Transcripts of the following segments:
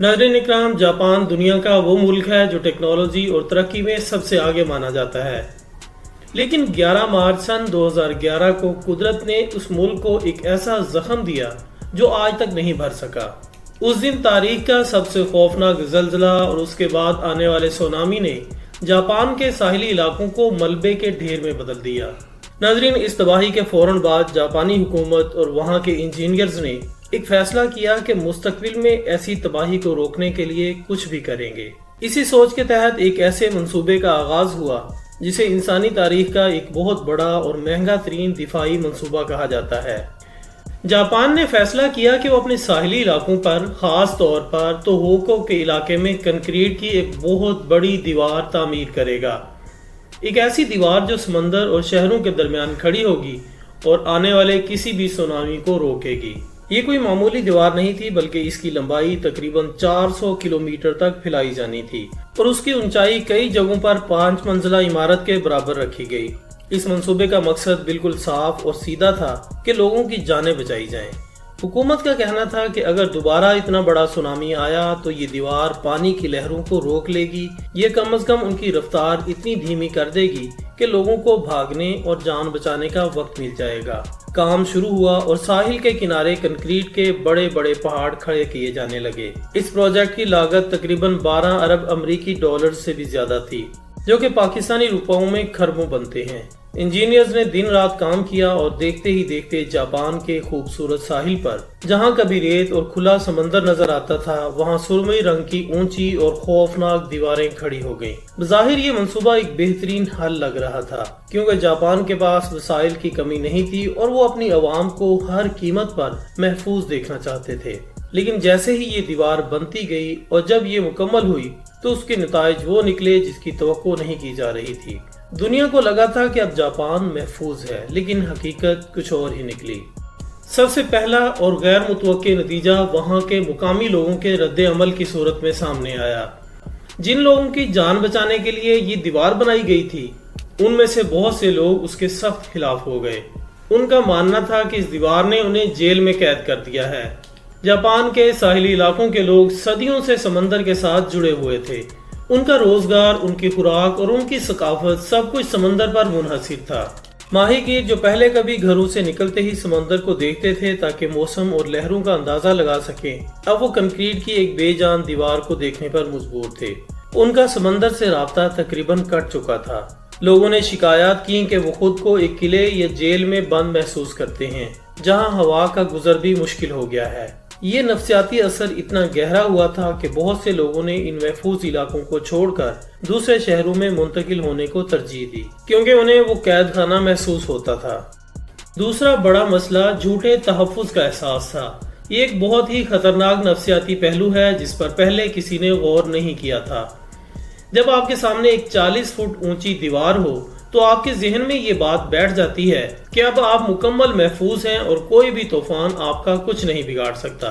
नाज़रीन इकराम, जापान दुनिया का वो मुल्क है जो टेक्नोलॉजी और तरक्की में सबसे आगे माना जाता है। लेकिन 11 मार्च सन 2011 को कुदरत ने उस मुल्क को एक ऐसा जख्म दिया जो आज तक नहीं भर सका। उस दिन तारीख का सबसे खौफनाक ज़लज़ला और उसके बाद आने वाले सुनामी ने जापान के साहिली इलाकों को मलबे के ढेर में बदल दिया। नाज़रीन, इस तबाही के फौरन बाद जापानी हुकूमत और वहाँ के इंजीनियर्स ने एक फैसला किया कि मुस्तकबिल में ऐसी तबाही को रोकने के लिए कुछ भी करेंगे। इसी सोच के तहत एक ऐसे मंसूबे का आगाज हुआ जिसे इंसानी तारीख का एक बहुत बड़ा और महंगा तरीन दिफाई मंसूबा कहा जाता है। जापान ने फैसला किया कि वो अपने साहिली इलाकों पर, खास तौर पर तोहोकू के इलाके में कंक्रीट की एक बहुत बड़ी दीवार तामीर करेगा। एक ऐसी दीवार जो समंदर और शहरों के दरमियान खड़ी होगी और आने वाले किसी भी सुनामी को रोकेगी। ये कोई मामूली दीवार नहीं थी, बल्कि इसकी लंबाई तकरीबन 400 किलोमीटर तक फैलाई जानी थी और उसकी ऊंचाई कई जगहों पर 5 मंजिला इमारत के बराबर रखी गई। इस मंसूबे का मकसद बिल्कुल साफ और सीधा था कि लोगों की जानें बचाई जाएं। हुकूमत का कहना था कि अगर दोबारा इतना बड़ा सुनामी आया तो ये दीवार पानी की लहरों को रोक लेगी। ये कम से कम उनकी रफ्तार इतनी धीमी कर देगी कि लोगों को भागने और जान बचाने का वक्त मिल जाएगा। काम शुरू हुआ और साहिल के किनारे कंक्रीट के बड़े बड़े पहाड़ खड़े किए जाने लगे। इस प्रोजेक्ट की लागत तकरीबन 12 अरब अमरीकी डॉलर से भी ज्यादा थी, जो कि पाकिस्तानी रुपयों में खरबों बनते हैं। इंजीनियर्स ने दिन रात काम किया और देखते ही देखते जापान के खूबसूरत साहिल पर, जहां कभी रेत और खुला समंदर नजर आता था, वहां सुरमई रंग की ऊंची और खौफनाक दीवारें खड़ी हो गईं। बज़ाहिर ये मंसूबा एक बेहतरीन हल लग रहा था, क्योंकि जापान के पास वसाइल की कमी नहीं थी और वो अपनी आवाम को हर कीमत पर महफूज देखना चाहते थे। लेकिन जैसे ही ये दीवार बनती गई और जब ये मुकम्मल हुई तो उसके नताइज वो निकले जिसकी तवक्को नहीं की जा रही थी। दुनिया को लगा था कि अब जापान महफूज है, लेकिन हकीकत कुछ और ही निकली। सबसे पहला और गैर मुतवक्के नतीजा वहाँ के मुकामी लोगों के रद्द अमल की सूरत में सामने आया। जिन लोगों की जान बचाने के लिए ये दीवार बनाई गई थी, उनमें से बहुत से लोग उसके सख्त खिलाफ हो गए। उनका मानना था कि इस दीवार ने उन्हें जेल में कैद कर दिया है। जापान के साहिली इलाकों के लोग सदियों से समंदर के साथ जुड़े हुए थे। उनका रोजगार, उनकी खुराक और उनकी सकाफत सब कुछ समंदर पर मुनहसिर था। माहीगीर जो पहले कभी घरों से निकलते ही समंदर को देखते थे ताकि मौसम और लहरों का अंदाजा लगा सकें, अब वो कंक्रीट की एक बेजान दीवार को देखने पर मजबूर थे। उनका समंदर से राब्ता तकरीबन कट चुका था। लोगों ने शिकायत की कि वो खुद को एक किले या जेल में बंद महसूस करते हैं, जहां हवा का गुजर भी मुश्किल हो गया है। ये नफ्सियाती असर इतना गहरा हुआ था कि बहुत से लोगों ने इन महफूज इलाकों को छोड़कर दूसरे शहरों में मुंतकिल होने को तरजीह दी, क्योंकि उन्हें वो कैद खाना महसूस होता था। दूसरा बड़ा मसला झूठे तहफ़्फ़ुज़ का एहसास था। ये एक बहुत ही खतरनाक नफ्सियाती पहलू है जिस पर पहले किसी ने गौर नहीं किया था। जब आपके सामने एक 40 फुट ऊंची दीवार हो तो आपके जहन में ये बात बैठ जाती है कि अब आप मुकम्मल महफूज हैं और कोई भी तूफान आपका कुछ नहीं बिगाड़ सकता।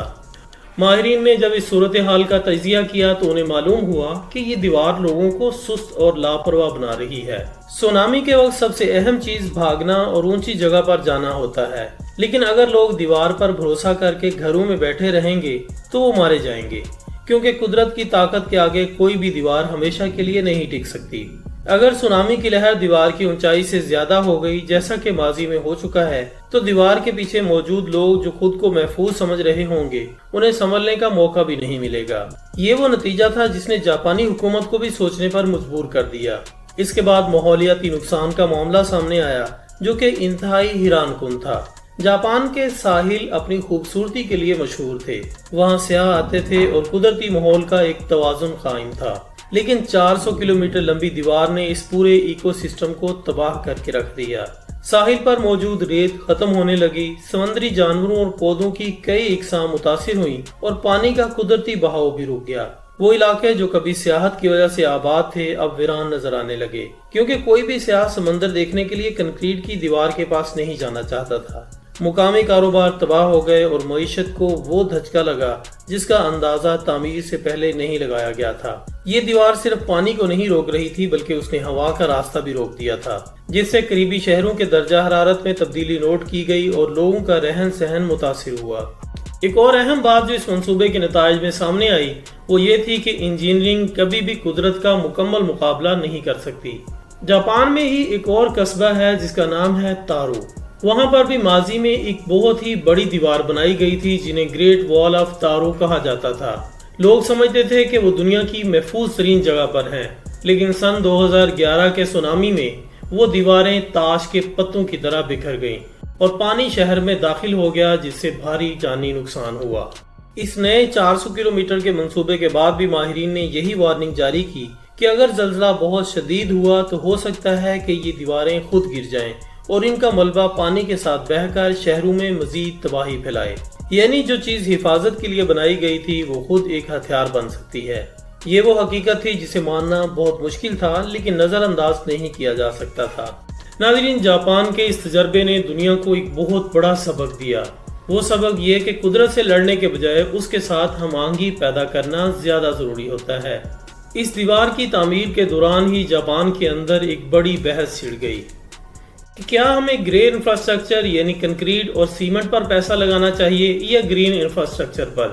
माहिरीन ने जब इस सूरत हाल का तजिया किया तो उन्हें मालूम हुआ कि ये दीवार लोगों को सुस्त और लापरवाह बना रही है। सुनामी के वक्त सबसे अहम चीज भागना और ऊंची जगह पर जाना होता है, लेकिन अगर लोग दीवार पर भरोसा करके घरों में बैठे रहेंगे तो वो मारे जाएंगे, क्योंकि कुदरत की ताकत के आगे कोई भी दीवार हमेशा के लिए नहीं टिक सकती। अगर सुनामी की लहर दीवार की ऊंचाई से ज्यादा हो गई, जैसा कि माजी में हो चुका है, तो दीवार के पीछे मौजूद लोग जो खुद को महफूज समझ रहे होंगे, उन्हें संभलने का मौका भी नहीं मिलेगा। ये वो नतीजा था जिसने जापानी हुकूमत को भी सोचने पर मजबूर कर दिया। इसके बाद माहौलियाती नुकसान का मामला सामने आया, जो कि इंतहाई हैरानकुन था। जापान के साहिल अपनी खूबसूरती के लिए मशहूर थे। वहाँ सयाह आते थे और कुदरती माहौल का एक तवाजुन कायम था। लेकिन 400 किलोमीटर लंबी दीवार ने इस पूरे इकोसिस्टम को तबाह करके रख दिया। साहिल पर मौजूद रेत खत्म होने लगी, समुद्री जानवरों और पौधों की कई इकसाम मुतासिर हुई और पानी का कुदरती बहाव भी रुक गया। वो इलाके जो कभी सियाहत की वजह से आबाद थे, अब वीरान नजर आने लगे, क्योंकि कोई भी सियाह समंदर देखने के लिए कंक्रीट की दीवार के पास नहीं जाना चाहता था। मुकामी कारोबार तबाह हो गए और मईशत को वो धचका लगा जिसका अंदाजा तामीर से पहले नहीं लगाया गया था। ये दीवार सिर्फ पानी को नहीं रोक रही थी, बल्कि उसने हवा का रास्ता भी रोक दिया था, जिससे करीबी शहरों के दर्जा हरारत में तब्दीली नोट की गई और लोगों का रहन सहन मुतासिर हुआ। ایک اور اہم بات جو اس منصوبے کے نتائج میں سامنے آئی وہ یہ تھی کہ انجینئرنگ کبھی بھی قدرت کا مکمل مقابلہ نہیں کر سکتی۔ جاپان میں ہی ایک اور قصبہ ہے جس کا نام ہے تارو۔ وہاں پر بھی ماضی میں ایک بہت ہی بڑی دیوار بنائی گئی تھی جنہیں گریٹ وال آف تارو کہا جاتا تھا۔ لوگ سمجھتے تھے کہ وہ دنیا کی محفوظ ترین جگہ پر ہیں، لیکن سن 2011 کے سونامی میں وہ دیواریں تاش کے پتوں کی طرح بکھر گئیں اور پانی شہر میں داخل ہو گیا، جس سے بھاری جانی نقصان ہوا۔ اس نئے 400 کلومیٹر کے منصوبے کے بعد بھی ماہرین نے یہی وارننگ جاری کی کہ اگر زلزلہ بہت شدید ہوا تو ہو سکتا ہے کہ یہ دیواریں خود گر جائیں اور ان کا ملبہ پانی کے ساتھ بہہ کر شہروں میں مزید تباہی پھیلائے، یعنی جو چیز حفاظت کے لیے بنائی گئی تھی وہ خود ایک ہتھیار بن سکتی ہے۔ یہ وہ حقیقت تھی جسے ماننا بہت مشکل تھا، لیکن نظر انداز نہیں کیا جا سکتا تھا۔ ناظرین، جاپان کے اس تجربے نے دنیا کو ایک بہت بڑا سبق دیا۔ وہ سبق یہ کہ قدرت سے لڑنے کے بجائے اس کے ساتھ ہم آہنگی پیدا کرنا زیادہ ضروری ہوتا ہے۔ اس دیوار کی تعمیر کے دوران ہی جاپان کے اندر ایک بڑی بحث چھڑ گئی کہ کیا ہمیں گرے انفراسٹرکچر یعنی کنکریٹ اور سیمنٹ پر پیسہ لگانا چاہیے یا گرین انفراسٹرکچر پر۔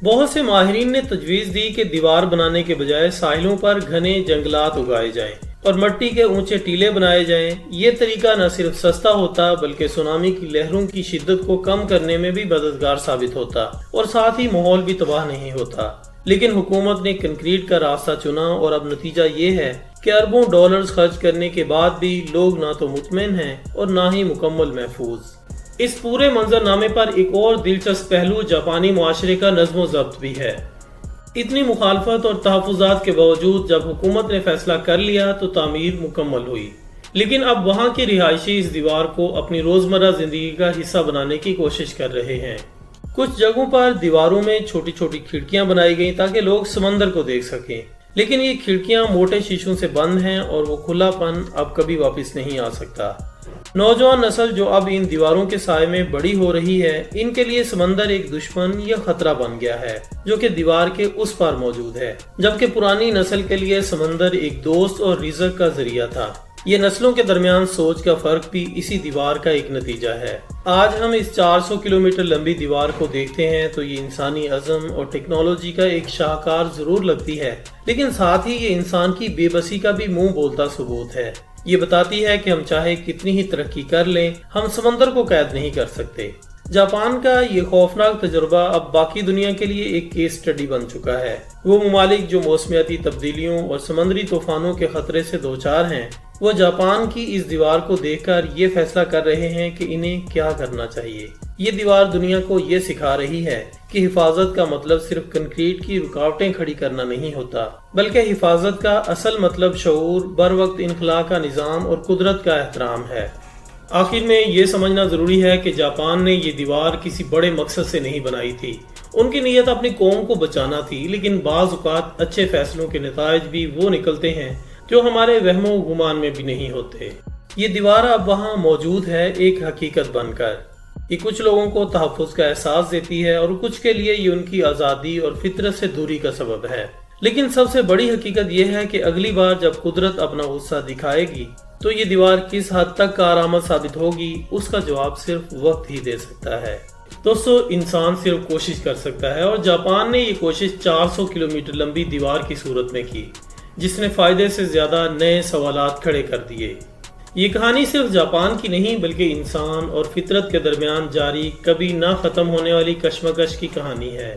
بہت سے ماہرین نے تجویز دی کہ دیوار بنانے کے بجائے ساحلوں پر گھنے جنگلات اگائے جائیں اور مٹی کے اونچے ٹیلے بنائے جائیں۔ یہ طریقہ نہ صرف سستا ہوتا بلکہ سونامی کی لہروں کی شدت کو کم کرنے میں بھی مددگار ثابت ہوتا اور ساتھ ہی ماحول بھی تباہ نہیں ہوتا۔ لیکن حکومت نے کنکریٹ کا راستہ چنا اور اب نتیجہ یہ ہے کہ اربوں ڈالرز خرچ کرنے کے بعد بھی لوگ نہ تو مطمئن ہیں اور نہ ہی مکمل محفوظ۔ اس پورے منظر نامے پر ایک اور دلچسپ پہلو جاپانی معاشرے کا نظم و ضبط بھی ہے۔ اتنی مخالفت اور تحفظات کے باوجود جب حکومت نے فیصلہ کر لیا تو تعمیر مکمل ہوئی، لیکن اب وہاں کے رہائشی اس دیوار کو اپنی روزمرہ زندگی کا حصہ بنانے کی کوشش کر رہے ہیں۔ کچھ جگہوں پر دیواروں میں چھوٹی چھوٹی کھڑکیاں بنائی گئیں تاکہ لوگ سمندر کو دیکھ سکیں، لیکن یہ کھڑکیاں موٹے شیشوں سے بند ہیں اور وہ کھلا پن اب کبھی واپس نہیں آ سکتا۔ نوجوان نسل جو اب ان دیواروں کے سائے میں بڑی ہو رہی ہے، ان کے لیے سمندر ایک دشمن یا خطرہ بن گیا ہے جو کہ دیوار کے اس پار موجود ہے، جبکہ پرانی نسل کے لیے سمندر ایک دوست اور رزق کا ذریعہ تھا۔ یہ نسلوں کے درمیان سوچ کا فرق بھی اسی دیوار کا ایک نتیجہ ہے۔ آج ہم اس 400 کلومیٹر لمبی دیوار کو دیکھتے ہیں تو یہ انسانی عزم اور ٹیکنالوجی کا ایک شاہکار ضرور لگتی ہے، لیکن ساتھ ہی یہ انسان کی بے بسی کا بھی منہ بولتا ثبوت ہے۔ یہ بتاتی ہے کہ ہم چاہے کتنی ہی ترقی کر لیں، ہم سمندر کو قید نہیں کر سکتے۔ جاپان کا یہ خوفناک تجربہ اب باقی دنیا کے لیے ایک کیس سٹڈی بن چکا ہے۔ وہ ممالک جو موسمیاتی تبدیلیوں اور سمندری طوفانوں کے خطرے سے دوچار ہیں، وہ جاپان کی اس دیوار کو دیکھ کر یہ فیصلہ کر رہے ہیں کہ انہیں کیا کرنا چاہیے۔ یہ دیوار دنیا کو یہ سکھا رہی ہے کہ حفاظت کا مطلب صرف کنکریٹ کی رکاوٹیں کھڑی کرنا نہیں ہوتا، بلکہ حفاظت کا اصل مطلب شعور، بر وقت انخلاء کا نظام اور قدرت کا احترام ہے۔ آخر میں یہ سمجھنا ضروری ہے کہ جاپان نے یہ دیوار کسی بڑے مقصد سے نہیں بنائی تھی۔ ان کی نیت اپنی قوم کو بچانا تھی، لیکن بعض اوقات اچھے فیصلوں کے نتائج بھی وہ نکلتے ہیں جو ہمارے وہم و گمان میں بھی نہیں ہوتے۔ یہ دیوار اب وہاں موجود ہے ایک حقیقت بن کر۔ یہ کچھ لوگوں کو تحفظ کا احساس دیتی ہے اور کچھ کے لیے یہ ان کی آزادی اور فطرت سے دوری کا سبب ہے۔ لیکن سب سے بڑی حقیقت یہ ہے کہ اگلی بار جب قدرت اپنا غصہ دکھائے گی تو یہ دیوار کس حد تک کارآمد ثابت ہوگی، اس کا جواب صرف وقت ہی دے سکتا ہے۔ دوستو، انسان صرف کوشش کر سکتا ہے اور جاپان نے یہ کوشش 400 کلومیٹر لمبی دیوار کی صورت میں کی، جس نے فائدے سے زیادہ نئے سوالات کھڑے کر دیے۔ یہ کہانی صرف جاپان کی نہیں بلکہ انسان اور فطرت کے درمیان جاری کبھی نہ ختم ہونے والی کشمکش کی کہانی ہے۔